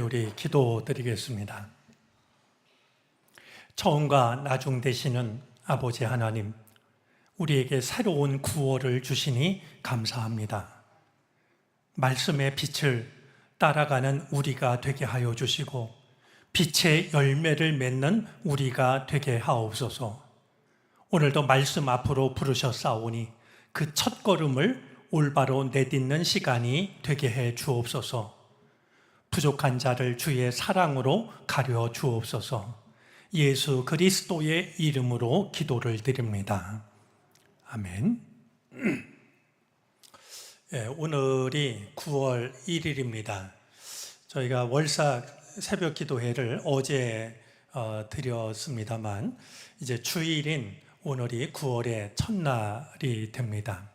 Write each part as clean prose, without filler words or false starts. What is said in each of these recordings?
우리 기도드리겠습니다. 처음과 나중 되시는 아버지 하나님, 우리에게 새로운 구원을 주시니 감사합니다. 말씀의 빛을 따라가는 우리가 되게 하여 주시고 빛의 열매를 맺는 우리가 되게 하옵소서. 오늘도 말씀 앞으로 부르셨사오니 그 첫걸음을 올바로 내딛는 시간이 되게 해 주옵소서. 부족한 자를 주의 사랑으로 가려 주옵소서. 예수 그리스도의 이름으로 기도를 드립니다. 아멘. 오늘이 9월 1일입니다. 저희가 월삭 새벽 기도회를 어제 드렸습니다만 이제 주일인 오늘이 9월의 첫날이 됩니다.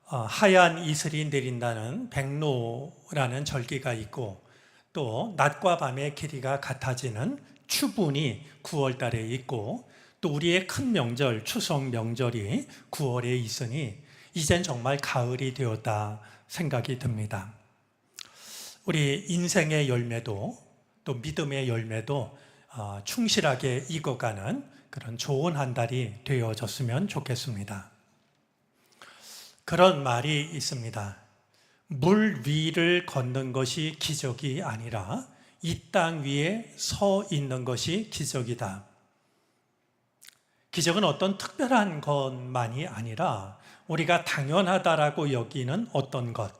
하얀 이슬이 내린다는 백로라는 절기가 있고 또 낮과 밤의 길이가 같아지는 추분이 9월 달에 있고 또 우리의 큰 명절 추석 명절이 9월에 있으니 이젠 정말 가을이 되었다 생각이 듭니다. 우리 인생의 열매도 또 믿음의 열매도 충실하게 익어가는 그런 좋은 한 달이 되어졌으면 좋겠습니다. 그런 말이 있습니다. 물 위를 걷는 것이 기적이 아니라 이 땅 위에 서 있는 것이 기적이다. 기적은 어떤 특별한 것만이 아니라 우리가 당연하다라고 여기는 어떤 것,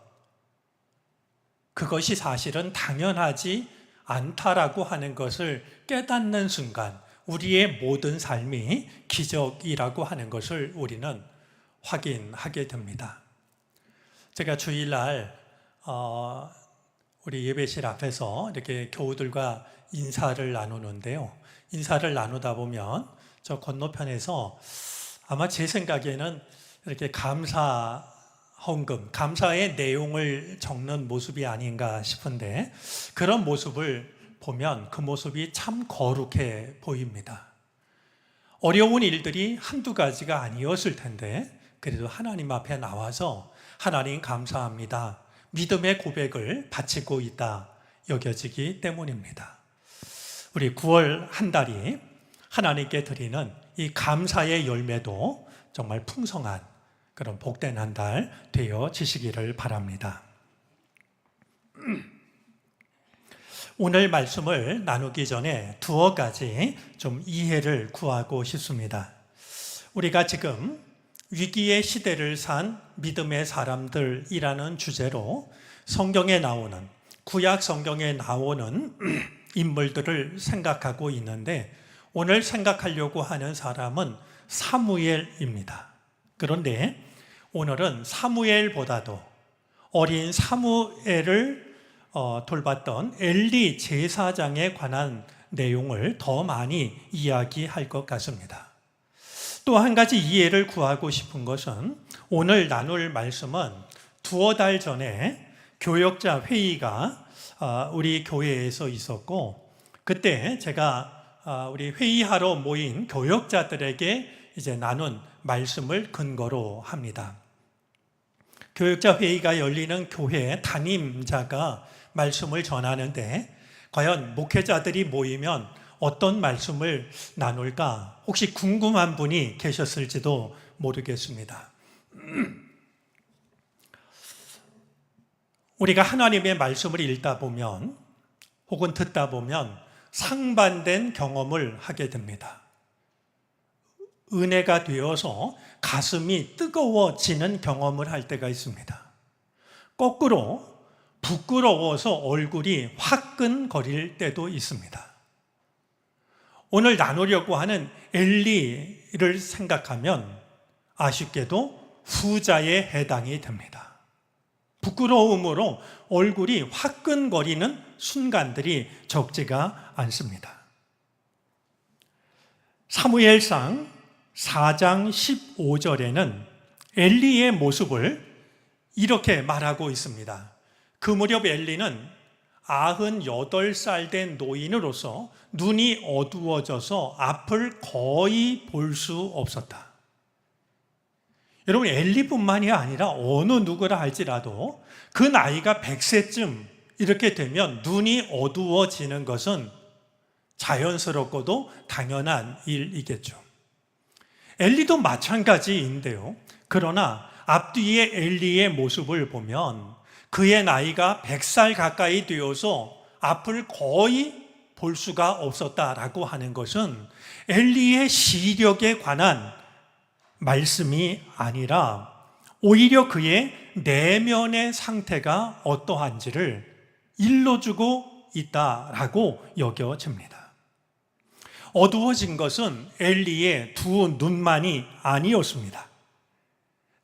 그것이 사실은 당연하지 않다라고 하는 것을 깨닫는 순간 우리의 모든 삶이 기적이라고 하는 것을 우리는 확인하게 됩니다. 제가 주일날 우리 예배실 앞에서 이렇게 교우들과 인사를 나누는데요. 인사를 나누다 보면 저 건너편에서 아마 제 생각에는 이렇게 감사 헌금, 감사의 내용을 적는 모습이 아닌가 싶은데 그런 모습을 보면 그 모습이 참 거룩해 보입니다. 어려운 일들이 한두 가지가 아니었을 텐데 그래도 하나님 앞에 나와서 하나님 감사합니다. 믿음의 고백을 바치고 있다 여겨지기 때문입니다. 우리 9월 한 달이 하나님께 드리는 이 감사의 열매도 정말 풍성한 그런 복된 한 달 되어지시기를 바랍니다. 오늘 말씀을 나누기 전에 두어 가지 좀 이해를 구하고 싶습니다. 우리가 지금 위기의 시대를 산 믿음의 사람들이라는 주제로 성경에 나오는, 구약 성경에 나오는 인물들을 생각하고 있는데 오늘 생각하려고 하는 사람은 사무엘입니다. 그런데 오늘은 사무엘보다도 어린 사무엘을 돌봤던 엘리 제사장에 관한 내용을 더 많이 이야기할 것 같습니다. 또 한 가지 이해를 구하고 싶은 것은 오늘 나눌 말씀은 두어 달 전에 교역자 회의가 우리 교회에서 있었고 그때 제가 우리 회의하러 모인 교역자들에게 이제 나눈 말씀을 근거로 합니다. 교역자 회의가 열리는 교회 담임자가 말씀을 전하는데 과연 목회자들이 모이면 어떤 말씀을 나눌까 혹시 궁금한 분이 계셨을지도 모르겠습니다. 우리가 하나님의 말씀을 읽다 보면 혹은 듣다 보면 상반된 경험을 하게 됩니다. 은혜가 되어서 가슴이 뜨거워지는 경험을 할 때가 있습니다. 거꾸로 부끄러워서 얼굴이 화끈거릴 때도 있습니다. 오늘 나누려고 하는 엘리를 생각하면 아쉽게도 후자에 해당이 됩니다. 부끄러움으로 얼굴이 화끈거리는 순간들이 적지가 않습니다. 사무엘상 4장 15절에는 엘리의 모습을 이렇게 말하고 있습니다. 그 무렵 엘리는 98살 된 노인으로서 눈이 어두워져서 앞을 거의 볼 수 없었다. 여러분, 엘리뿐만이 아니라 어느 누구라 할지라도 그 나이가 100세쯤 이렇게 되면 눈이 어두워지는 것은 자연스럽고도 당연한 일이겠죠. 엘리도 마찬가지인데요. 그러나 앞뒤의 엘리의 모습을 보면 그의 나이가 100살 가까이 되어서 앞을 거의 볼 수가 없었다라고 하는 것은 엘리의 시력에 관한 말씀이 아니라 오히려 그의 내면의 상태가 어떠한지를 일러주고 있다라고 여겨집니다. 어두워진 것은 엘리의 두 눈만이 아니었습니다.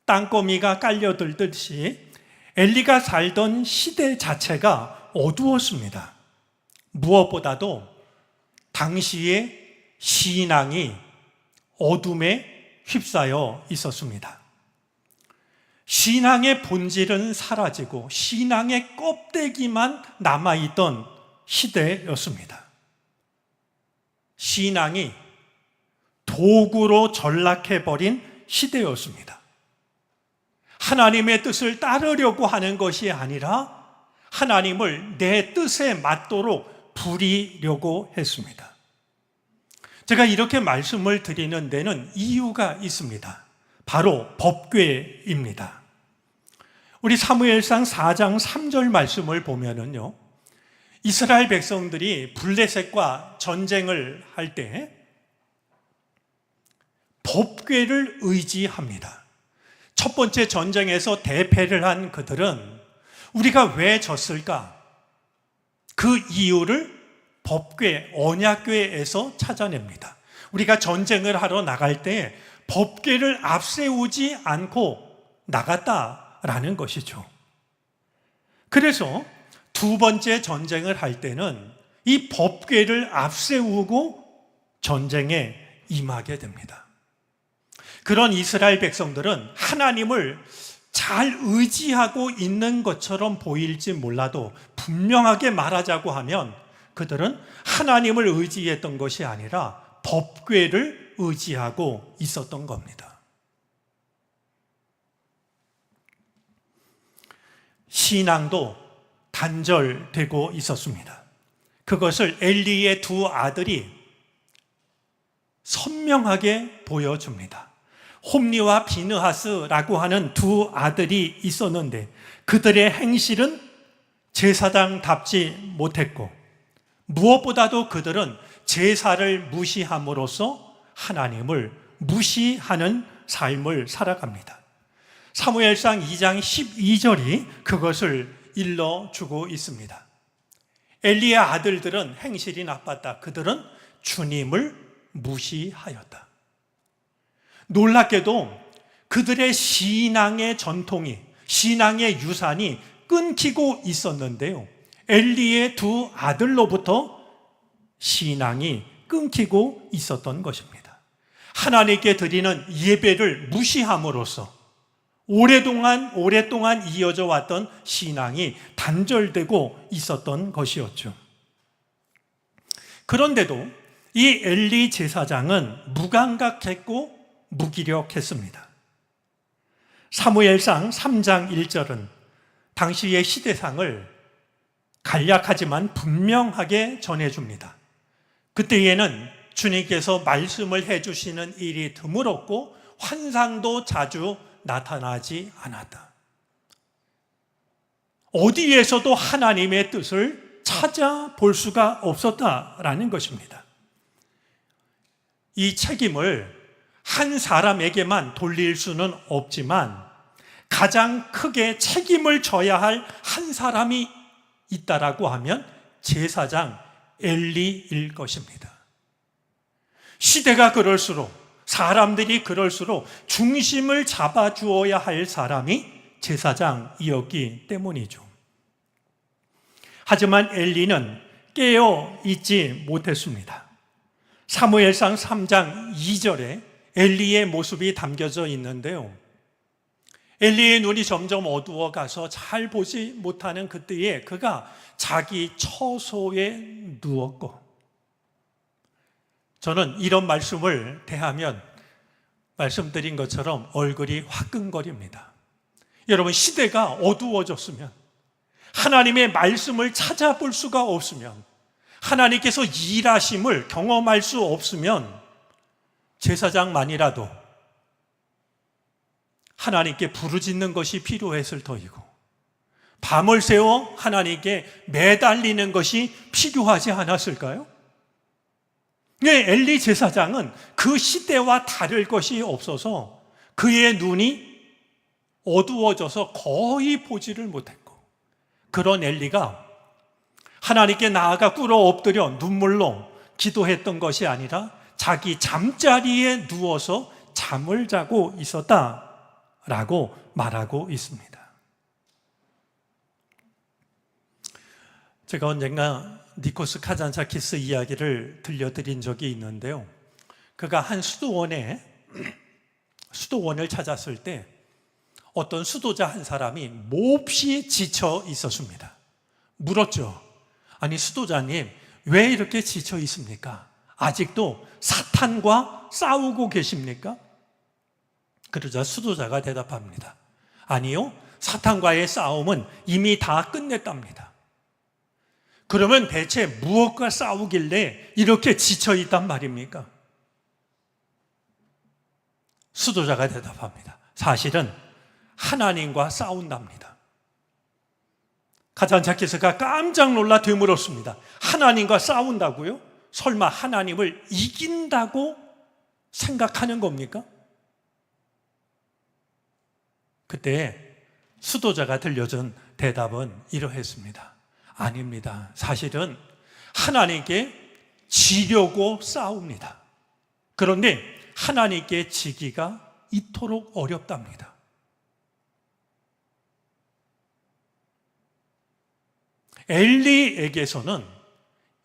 땅거미가 깔려들듯이 엘리가 살던 시대 자체가 어두웠습니다. 무엇보다도 당시의 신앙이 어둠에 휩싸여 있었습니다. 신앙의 본질은 사라지고 신앙의 껍데기만 남아있던 시대였습니다. 신앙이 도구로 전락해버린 시대였습니다. 하나님의 뜻을 따르려고 하는 것이 아니라 하나님을 내 뜻에 맞도록 부리려고 했습니다. 제가 이렇게 말씀을 드리는 데는 이유가 있습니다. 바로 법궤입니다. 우리 사무엘상 4장 3절 말씀을 보면은요, 이스라엘 백성들이 블레셋과 전쟁을 할 때 법궤를 의지합니다. 첫 번째 전쟁에서 대패를 한 그들은 우리가 왜 졌을까? 그 이유를 법궤, 언약궤에서 찾아냅니다. 우리가 전쟁을 하러 나갈 때 법궤를 앞세우지 않고 나갔다라는 것이죠. 그래서 두 번째 전쟁을 할 때는 이 법궤를 앞세우고 전쟁에 임하게 됩니다. 그런 이스라엘 백성들은 하나님을 잘 의지하고 있는 것처럼 보일지 몰라도 분명하게 말하자고 하면 그들은 하나님을 의지했던 것이 아니라 법궤를 의지하고 있었던 겁니다. 신앙도 단절되고 있었습니다. 그것을 엘리의 두 아들이 선명하게 보여줍니다. 홈리와 비느하스라고 하는 두 아들이 있었는데 그들의 행실은 제사장답지 못했고 무엇보다도 그들은 제사를 무시함으로써 하나님을 무시하는 삶을 살아갑니다. 사무엘상 2장 12절이 그것을 일러주고 있습니다. 엘리의 아들들은 행실이 나빴다. 그들은 주님을 무시하였다. 놀랍게도 그들의 신앙의 전통이, 신앙의 유산이 끊기고 있었는데요. 엘리의 두 아들로부터 신앙이 끊기고 있었던 것입니다. 하나님께 드리는 예배를 무시함으로써 오랫동안 이어져 왔던 신앙이 단절되고 있었던 것이었죠. 그런데도 이 엘리 제사장은 무감각했고 무기력했습니다. 사무엘상 3장 1절은 당시의 시대상을 간략하지만 분명하게 전해줍니다. 그때에는 주님께서 말씀을 해주시는 일이 드물었고 환상도 자주 나타나지 않았다. 어디에서도 하나님의 뜻을 찾아볼 수가 없었다라는 것입니다. 이 책임을 한 사람에게만 돌릴 수는 없지만 가장 크게 책임을 져야 할 한 사람이 있다라고 하면 제사장 엘리일 것입니다. 시대가 그럴수록, 사람들이 그럴수록 중심을 잡아주어야 할 사람이 제사장이었기 때문이죠. 하지만 엘리는 깨어 있지 못했습니다. 사무엘상 3장 2절에 엘리의 모습이 담겨져 있는데요. 엘리의 눈이 점점 어두워 가서 잘 보지 못하는 그때에 그가 자기 처소에 누웠고, 저는 이런 말씀을 대하면 말씀드린 것처럼 얼굴이 화끈거립니다. 여러분, 시대가 어두워졌으면, 하나님의 말씀을 찾아볼 수가 없으면, 하나님께서 일하심을 경험할 수 없으면 제사장만이라도 하나님께 부르짖는 것이 필요했을 터이고, 밤을 새워 하나님께 매달리는 것이 필요하지 않았을까요? 네, 엘리 제사장은 그 시대와 다를 것이 없어서 그의 눈이 어두워져서 거의 보지를 못했고, 그런 엘리가 하나님께 나아가 꿇어 엎드려 눈물로 기도했던 것이 아니라 자기 잠자리에 누워서 잠을 자고 있었다라고 말하고 있습니다. 제가 언젠가 니코스 카잔차키스 이야기를 들려드린 적이 있는데요. 그가 한 수도원을 찾았을 때 어떤 수도자 한 사람이 몹시 지쳐 있었습니다. 물었죠. 아니, 수도자님, 왜 이렇게 지쳐 있습니까? 아직도 사탄과 싸우고 계십니까? 그러자 수도자가 대답합니다. 아니요, 사탄과의 싸움은 이미 다 끝냈답니다. 그러면 대체 무엇과 싸우길래 이렇게 지쳐 있단 말입니까? 수도자가 대답합니다. 사실은 하나님과 싸운답니다. 카잔차키스가 깜짝 놀라 되물었습니다. 하나님과 싸운다고요? 설마 하나님을 이긴다고 생각하는 겁니까? 그때 수도자가 들려준 대답은 이러했습니다. 아닙니다. 사실은 하나님께 지려고 싸웁니다. 그런데 하나님께 지기가 이토록 어렵답니다. 엘리에게서는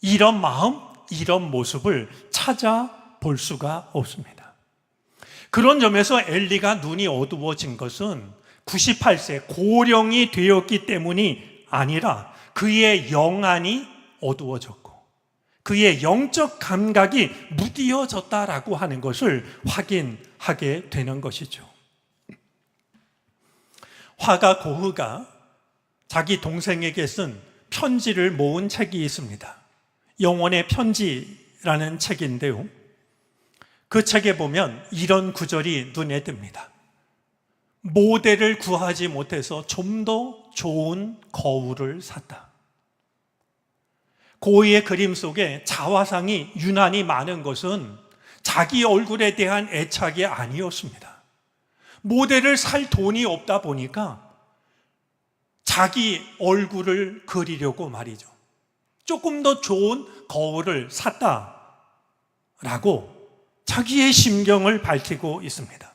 이런 마음, 이런 모습을 찾아볼 수가 없습니다. 그런 점에서 엘리가 눈이 어두워진 것은 98세 고령이 되었기 때문이 아니라 그의 영안이 어두워졌고 그의 영적 감각이 무디어졌다라고 하는 것을 확인하게 되는 것이죠. 화가 고흐가 자기 동생에게 쓴 편지를 모은 책이 있습니다. 영혼의 편지라는 책인데요. 그 책에 보면 이런 구절이 눈에 띕니다. 모델을 구하지 못해서 좀 더 좋은 거울을 샀다. 고흐의 그림 속에 자화상이 유난히 많은 것은 자기 얼굴에 대한 애착이 아니었습니다. 모델을 살 돈이 없다 보니까 자기 얼굴을 그리려고 말이죠. 조금 더 좋은 거울을 샀다라고 자기의 심경을 밝히고 있습니다.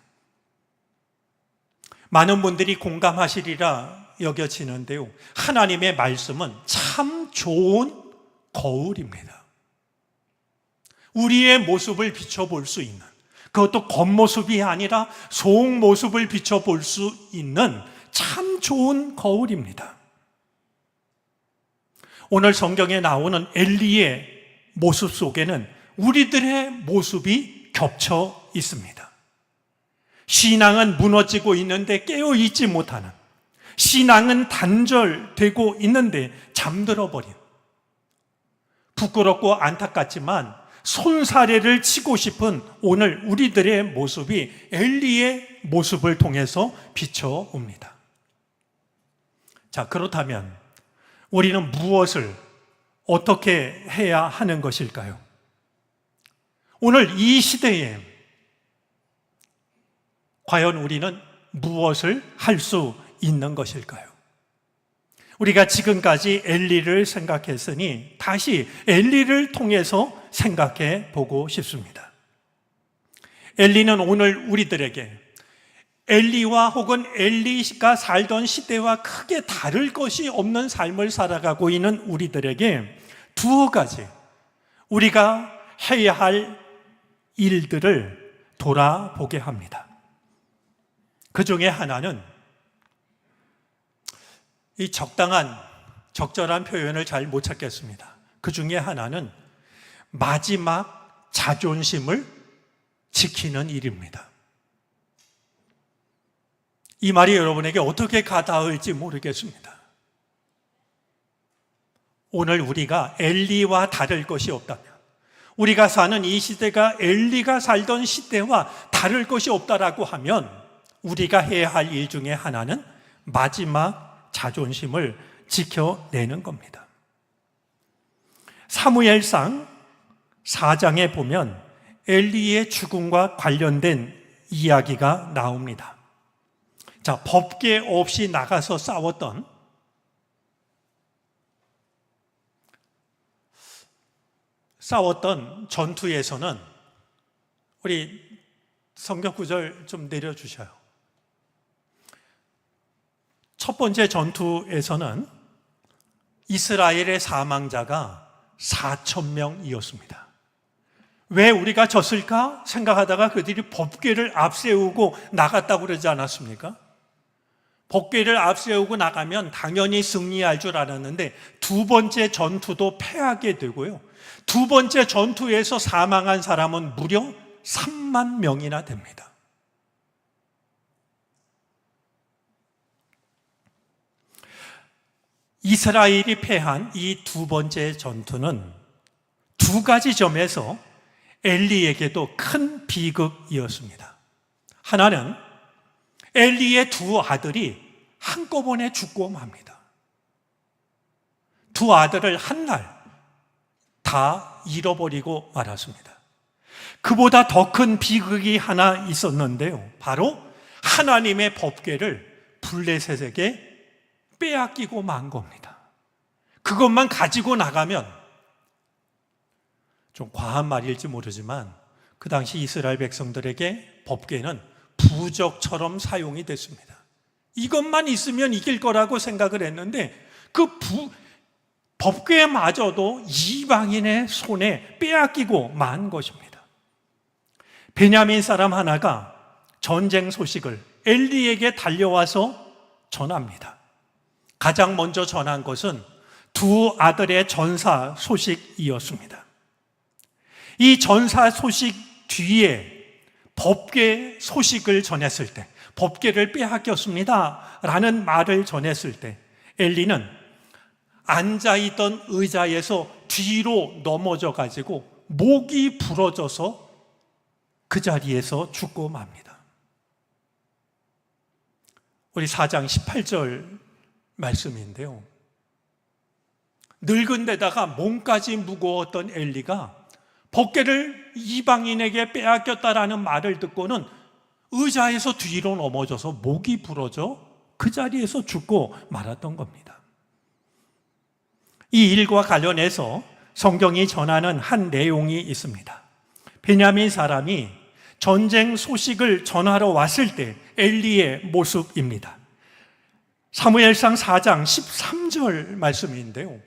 많은 분들이 공감하시리라 여겨지는데요. 하나님의 말씀은 참 좋은 거울입니다. 우리의 모습을 비춰볼 수 있는, 그것도 겉모습이 아니라 속모습을 비춰볼 수 있는 참 좋은 거울입니다. 오늘 성경에 나오는 엘리의 모습 속에는 우리들의 모습이 겹쳐 있습니다. 신앙은 무너지고 있는데 깨어있지 못하는, 신앙은 단절되고 있는데 잠들어버린, 부끄럽고 안타깝지만 손사래를 치고 싶은 오늘 우리들의 모습이 엘리의 모습을 통해서 비춰옵니다. 자, 그렇다면 우리는 무엇을 어떻게 해야 하는 것일까요? 오늘 이 시대에 과연 우리는 무엇을 할 수 있는 것일까요? 우리가 지금까지 엘리를 생각했으니 다시 엘리를 통해서 생각해 보고 싶습니다. 엘리는 오늘 우리들에게 엘리와 혹은 엘리가 살던 시대와 크게 다를 것이 없는 삶을 살아가고 있는 우리들에게 두어 가지 우리가 해야 할 일들을 돌아보게 합니다. 그 중에 하나는 이 적절한 표현을 잘 못 찾겠습니다. 그 중에 하나는 마지막 자존심을 지키는 일입니다. 이 말이 여러분에게 어떻게 가닿을지 모르겠습니다. 오늘 우리가 엘리와 다를 것이 없다면, 우리가 사는 이 시대가 엘리가 살던 시대와 다를 것이 없다라고 하면 우리가 해야 할 일 중에 하나는 마지막 자존심을 지켜내는 겁니다. 사무엘상 4장에 보면 엘리의 죽음과 관련된 이야기가 나옵니다. 자, 법궤 없이 나가서 싸웠던 전투에서는, 우리 성경 구절 좀 내려주셔요. 첫 번째 전투에서는 이스라엘의 사망자가 4,000명이었습니다. 왜 우리가 졌을까 생각하다가 그들이 법궤를 앞세우고 나갔다고 그러지 않았습니까? 법궤를 앞세우고 나가면 당연히 승리할 줄 알았는데 두 번째 전투도 패하게 되고요. 두 번째 전투에서 사망한 사람은 무려 3만 명이나 됩니다. 이스라엘이 패한 이 두 번째 전투는 두 가지 점에서 엘리에게도 큰 비극이었습니다. 하나는 엘리의 두 아들이 한꺼번에 죽고 맙니다. 두 아들을 한날 다 잃어버리고 말았습니다. 그보다 더 큰 비극이 하나 있었는데요. 바로 하나님의 법궤를 블레셋에게 빼앗기고 만 겁니다. 그것만 가지고 나가면, 좀 과한 말일지 모르지만 그 당시 이스라엘 백성들에게 법궤는 부적처럼 사용이 됐습니다. 이것만 있으면 이길 거라고 생각을 했는데 그 법궤마저도 이방인의 손에 빼앗기고 만 것입니다. 베냐민 사람 하나가 전쟁 소식을 엘리에게 달려와서 전합니다. 가장 먼저 전한 것은 두 아들의 전사 소식이었습니다. 이 전사 소식 뒤에 법궤 소식을 전했을 때, 법궤를 빼앗겼습니다 라는 말을 전했을 때 엘리는 앉아있던 의자에서 뒤로 넘어져 가지고 목이 부러져서 그 자리에서 죽고 맙니다. 우리 4장 18절 말씀인데요. 늙은 데다가 몸까지 무거웠던 엘리가 법궤를 이방인에게 빼앗겼다라는 말을 듣고는 의자에서 뒤로 넘어져서 목이 부러져 그 자리에서 죽고 말았던 겁니다. 이 일과 관련해서 성경이 전하는 한 내용이 있습니다. 베냐민 사람이 전쟁 소식을 전하러 왔을 때 엘리의 모습입니다. 사무엘상 4장 13절 말씀인데요.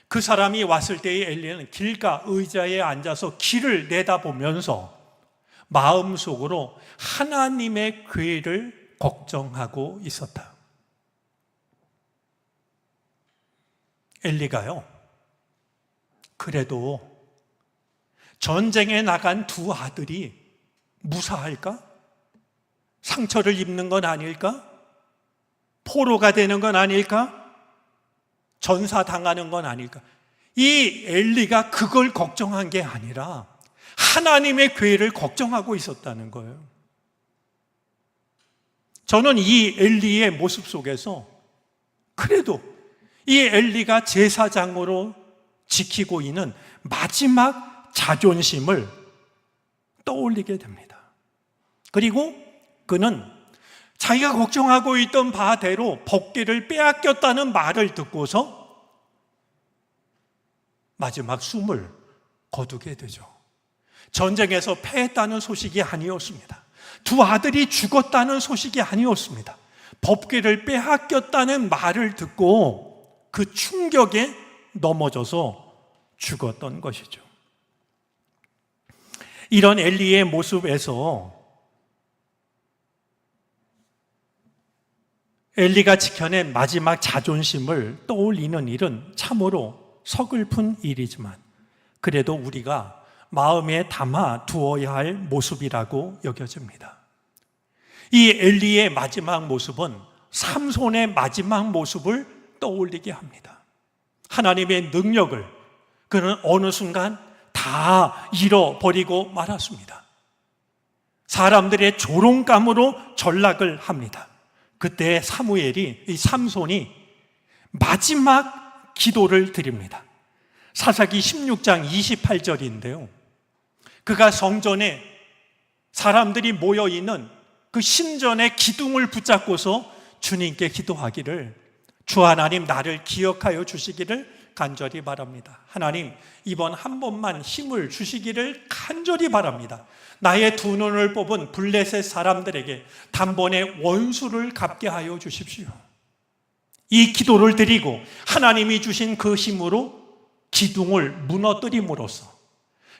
그 사람이 왔을 때의 엘리는 길가 의자에 앉아서 길을 내다보면서 마음속으로 하나님의 궤를 걱정하고 있었다. 엘리가요, 그래도 전쟁에 나간 두 아들이 무사할까? 상처를 입는 건 아닐까? 포로가 되는 건 아닐까? 전사당하는 건 아닐까? 이 엘리가 그걸 걱정한 게 아니라 하나님의 궤를 걱정하고 있었다는 거예요. 저는 이 엘리의 모습 속에서 그래도 이 엘리가 제사장으로 지키고 있는 마지막 자존심을 떠올리게 됩니다. 그리고 그는 자기가 걱정하고 있던 바대로 법궤를 빼앗겼다는 말을 듣고서 마지막 숨을 거두게 되죠. 전쟁에서 패했다는 소식이 아니었습니다. 두 아들이 죽었다는 소식이 아니었습니다. 법궤를 빼앗겼다는 말을 듣고 그 충격에 넘어져서 죽었던 것이죠. 이런 엘리의 모습에서 엘리가 지켜낸 마지막 자존심을 떠올리는 일은 참으로 서글픈 일이지만 그래도 우리가 마음에 담아 두어야 할 모습이라고 여겨집니다. 이 엘리의 마지막 모습은 삼손의 마지막 모습을 떠올리게 합니다. 하나님의 능력을 그는 어느 순간 다 잃어버리고 말았습니다. 사람들의 조롱감으로 전락을 합니다. 그때 이 삼손이 마지막 기도를 드립니다. 사사기 16장 28절인데요. 그가 성전에 사람들이 모여있는 그 신전의 기둥을 붙잡고서 주님께 기도하기를, 주 하나님 나를 기억하여 주시기를 간절히 바랍니다. 하나님, 이번 한 번만 힘을 주시기를 간절히 바랍니다. 나의 두 눈을 뽑은 블레셋 사람들에게 단번에 원수를 갚게 하여 주십시오. 이 기도를 드리고 하나님이 주신 그 힘으로 기둥을 무너뜨림으로써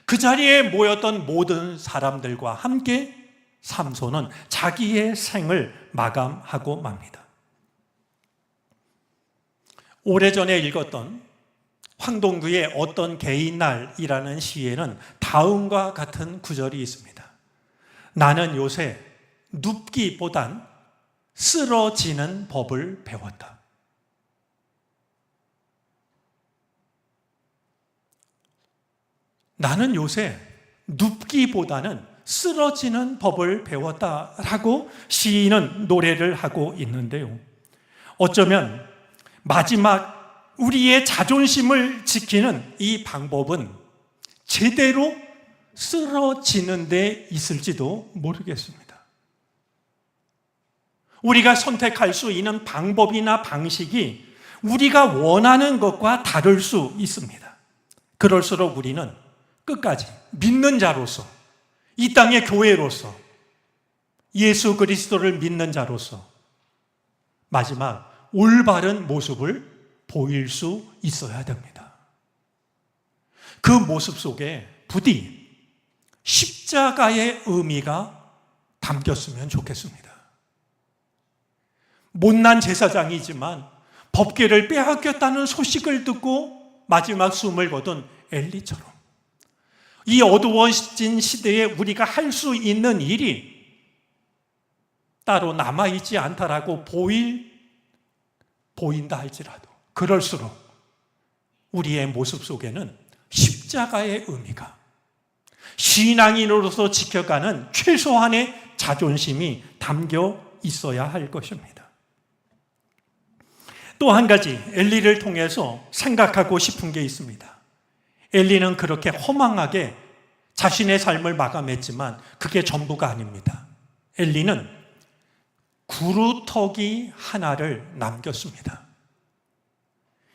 그 자리에 모였던 모든 사람들과 함께 삼손은 자기의 생을 마감하고 맙니다. 오래전에 읽었던 황동구의 어떤 개인날이라는 시에는 다음과 같은 구절이 있습니다. 나는 요새 눕기보단 쓰러지는 법을 배웠다. 나는 요새 눕기보다는 쓰러지는 법을 배웠다라고 시인은 노래를 하고 있는데요. 어쩌면 마지막 우리의 자존심을 지키는 이 방법은 제대로 쓰러지는 데 있을지도 모르겠습니다. 우리가 선택할 수 있는 방법이나 방식이 우리가 원하는 것과 다를 수 있습니다. 그럴수록 우리는 끝까지 믿는 자로서, 이 땅의 교회로서, 예수 그리스도를 믿는 자로서 마지막 올바른 모습을 보일 수 있어야 됩니다. 그 모습 속에 부디 십자가의 의미가 담겼으면 좋겠습니다. 못난 제사장이지만 법궤를 빼앗겼다는 소식을 듣고 마지막 숨을 거둔 엘리처럼 이 어두워진 시대에 우리가 할 수 있는 일이 따로 남아있지 않다라고 보인다 할지라도 그럴수록 우리의 모습 속에는 십자가의 의미가, 신앙인으로서 지켜가는 최소한의 자존심이 담겨 있어야 할 것입니다. 또 한 가지 엘리를 통해서 생각하고 싶은 게 있습니다. 엘리는 그렇게 허망하게 자신의 삶을 마감했지만 그게 전부가 아닙니다. 엘리는 구루터기 하나를 남겼습니다.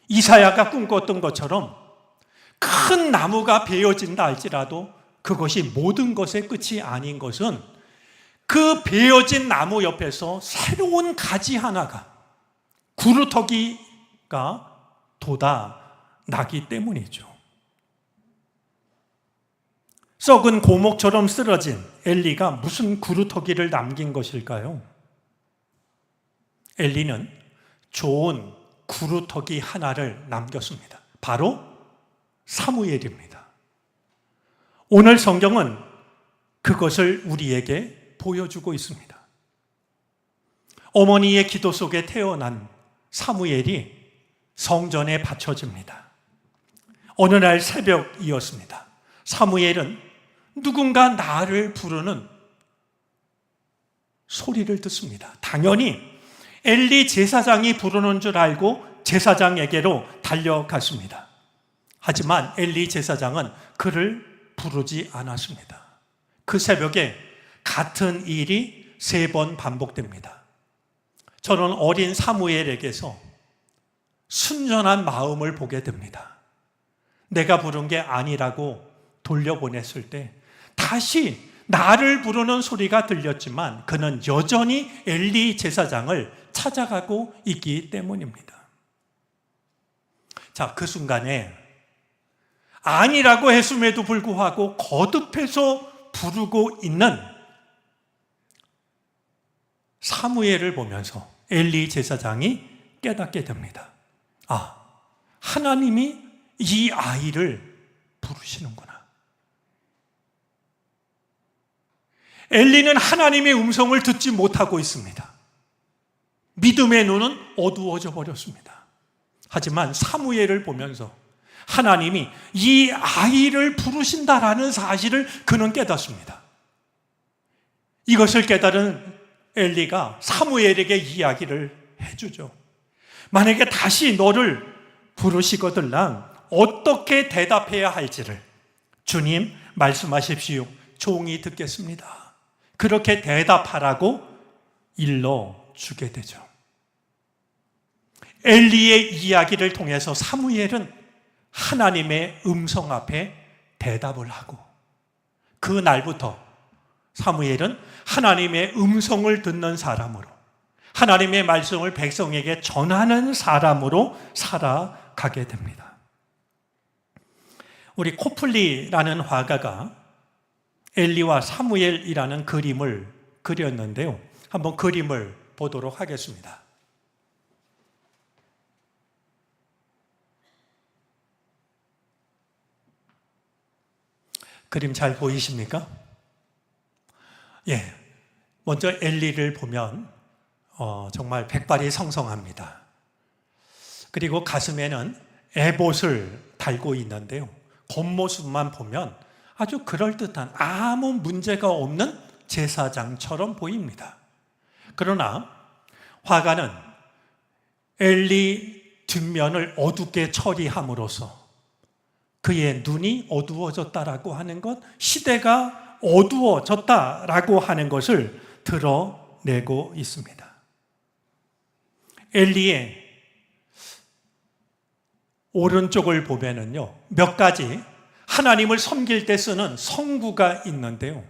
이사야가 꿈꿨던 것처럼 큰 나무가 베어진다 할지라도 그것이 모든 것의 끝이 아닌 것은 그 베어진 나무 옆에서 새로운 가지 하나가, 구루터기가 돋아나기 때문이죠. 썩은 고목처럼 쓰러진 엘리가 무슨 구루터기를 남긴 것일까요? 엘리는 좋은 구루터기 하나를 남겼습니다. 바로 사무엘입니다. 오늘 성경은 그것을 우리에게 보여주고 있습니다. 어머니의 기도 속에 태어난 사무엘이 성전에 바쳐집니다. 어느 날 새벽이었습니다. 사무엘은 누군가 나를 부르는 소리를 듣습니다. 당연히 엘리 제사장이 부르는 줄 알고 제사장에게로 달려갔습니다. 하지만 엘리 제사장은 그를 부르지 않았습니다. 그 새벽에 같은 일이 3번 반복됩니다. 저는 어린 사무엘에게서 순전한 마음을 보게 됩니다. 내가 부른 게 아니라고 돌려보냈을 때 다시 나를 부르는 소리가 들렸지만 그는 여전히 엘리 제사장을 찾아가고 있기 때문입니다. 자, 그 순간에 아니라고 했음에도 불구하고 거듭해서 부르고 있는 사무엘을 보면서 엘리 제사장이 깨닫게 됩니다. 아, 하나님이 이 아이를 부르시는구나. 엘리는 하나님의 음성을 듣지 못하고 있습니다. 믿음의 눈은 어두워져 버렸습니다. 하지만 사무엘을 보면서 하나님이 이 아이를 부르신다라는 사실을 그는 깨닫습니다. 이것을 깨달은 엘리가 사무엘에게 이야기를 해주죠. 만약에 다시 너를 부르시거들랑 어떻게 대답해야 할지를 주님 말씀하십시오. 종이 듣겠습니다. 그렇게 대답하라고 일러주게 되죠. 엘리의 이야기를 통해서 사무엘은 하나님의 음성 앞에 대답을 하고 그 날부터 사무엘은 하나님의 음성을 듣는 사람으로 하나님의 말씀을 백성에게 전하는 사람으로 살아가게 됩니다. 우리 코플리라는 화가가 엘리와 사무엘이라는 그림을 그렸는데요. 한번 그림을 보도록 하겠습니다. 그림 잘 보이십니까? 예. 먼저 엘리를 보면 정말 백발이 성성합니다. 그리고 가슴에는 에봇을 달고 있는데요. 겉모습만 보면 아주 그럴듯한 아무 문제가 없는 제사장처럼 보입니다. 그러나 화가는 엘리 뒷면을 어둡게 처리함으로써 그의 눈이 어두워졌다라고 하는 것, 시대가 어두워졌다라고 하는 것을 드러내고 있습니다. 엘리의 오른쪽을 보면은요, 몇 가지 하나님을 섬길 때 쓰는 성구가 있는데요.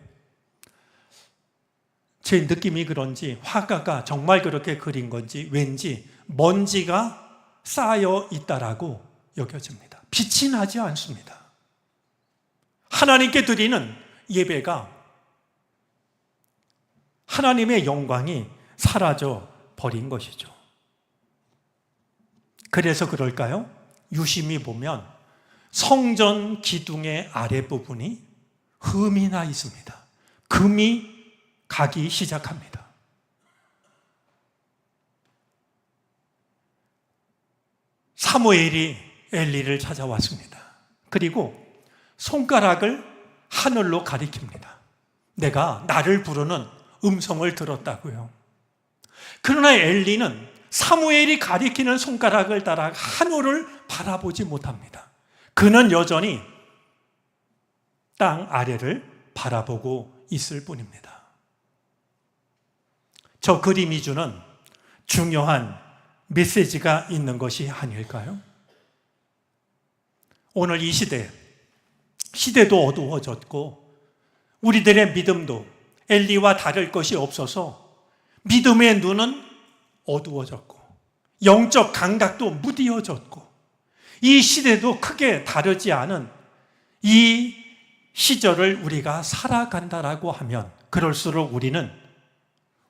제 느낌이 그런지 화가가 정말 그렇게 그린 건지 왠지 먼지가 쌓여 있다라고 여겨집니다. 빛이 나지 않습니다. 하나님께 드리는 예배가 하나님의 영광이 사라져 버린 것이죠. 그래서 그럴까요? 유심히 보면 성전 기둥의 아랫부분이 흠이 나 있습니다. 금이 가기 시작합니다. 사무엘이 엘리를 찾아왔습니다. 그리고 손가락을 하늘로 가리킵니다. 내가 나를 부르는 음성을 들었다고요. 그러나 엘리는 사무엘이 가리키는 손가락을 따라 하늘을 바라보지 못합니다. 그는 여전히 땅 아래를 바라보고 있을 뿐입니다. 저 그림이 주는 중요한 메시지가 있는 것이 아닐까요? 오늘 이 시대도 어두워졌고 우리들의 믿음도 엘리와 다를 것이 없어서 믿음의 눈은 어두워졌고 영적 감각도 무디어졌고 이 시대도 크게 다르지 않은 이 시절을 우리가 살아간다라고 하면 그럴수록 우리는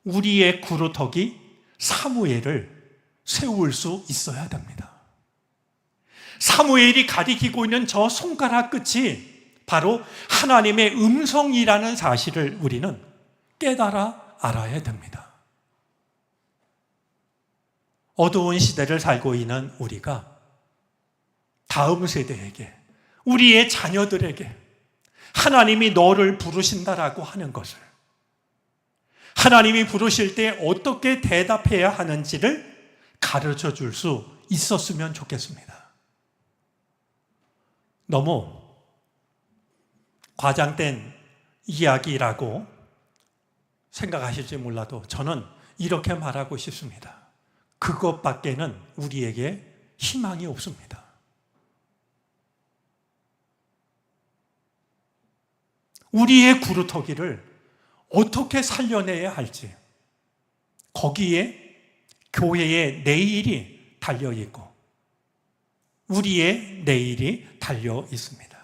우리의 구루터기 사무엘을 세울 수 있어야 됩니다. 사무엘이 가리키고 있는 저 손가락 끝이 바로 하나님의 음성이라는 사실을 우리는 깨달아 알아야 됩니다. 어두운 시대를 살고 있는 우리가 다음 세대에게, 우리의 자녀들에게 하나님이 너를 부르신다라고 하는 것을, 하나님이 부르실 때 어떻게 대답해야 하는지를 가르쳐 줄 수 있었으면 좋겠습니다. 너무 과장된 이야기라고 생각하실지 몰라도 저는 이렇게 말하고 싶습니다. 그것밖에는 우리에게 희망이 없습니다. 우리의 구루터기를 어떻게 살려내야 할지 거기에 교회의 내일이 달려있고 우리의 내일이 달려 있습니다.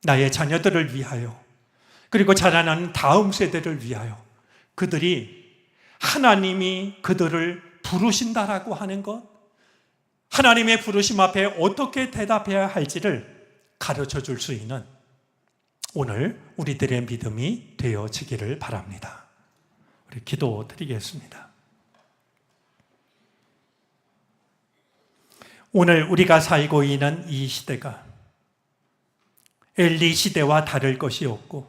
나의 자녀들을 위하여 그리고 자라나는 다음 세대를 위하여 그들이 하나님이 그들을 부르신다라고 하는 것, 하나님의 부르심 앞에 어떻게 대답해야 할지를 가르쳐 줄 수 있는 오늘 우리들의 믿음이 되어지기를 바랍니다. 우리 기도 드리겠습니다. 오늘 우리가 살고 있는 이 시대가 엘리 시대와 다를 것이 없고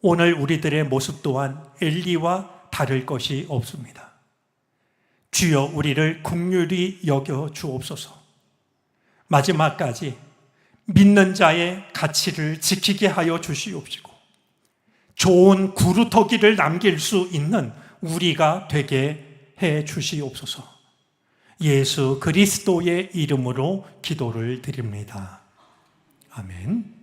오늘 우리들의 모습 또한 엘리와 다를 것이 없습니다. 주여 우리를 긍휼히 여겨 주옵소서. 마지막까지 믿는 자의 가치를 지키게 하여 주시옵시고 좋은 구루터기를 남길 수 있는 우리가 되게 해 주시옵소서. 예수 그리스도의 이름으로 기도를 드립니다. 아멘.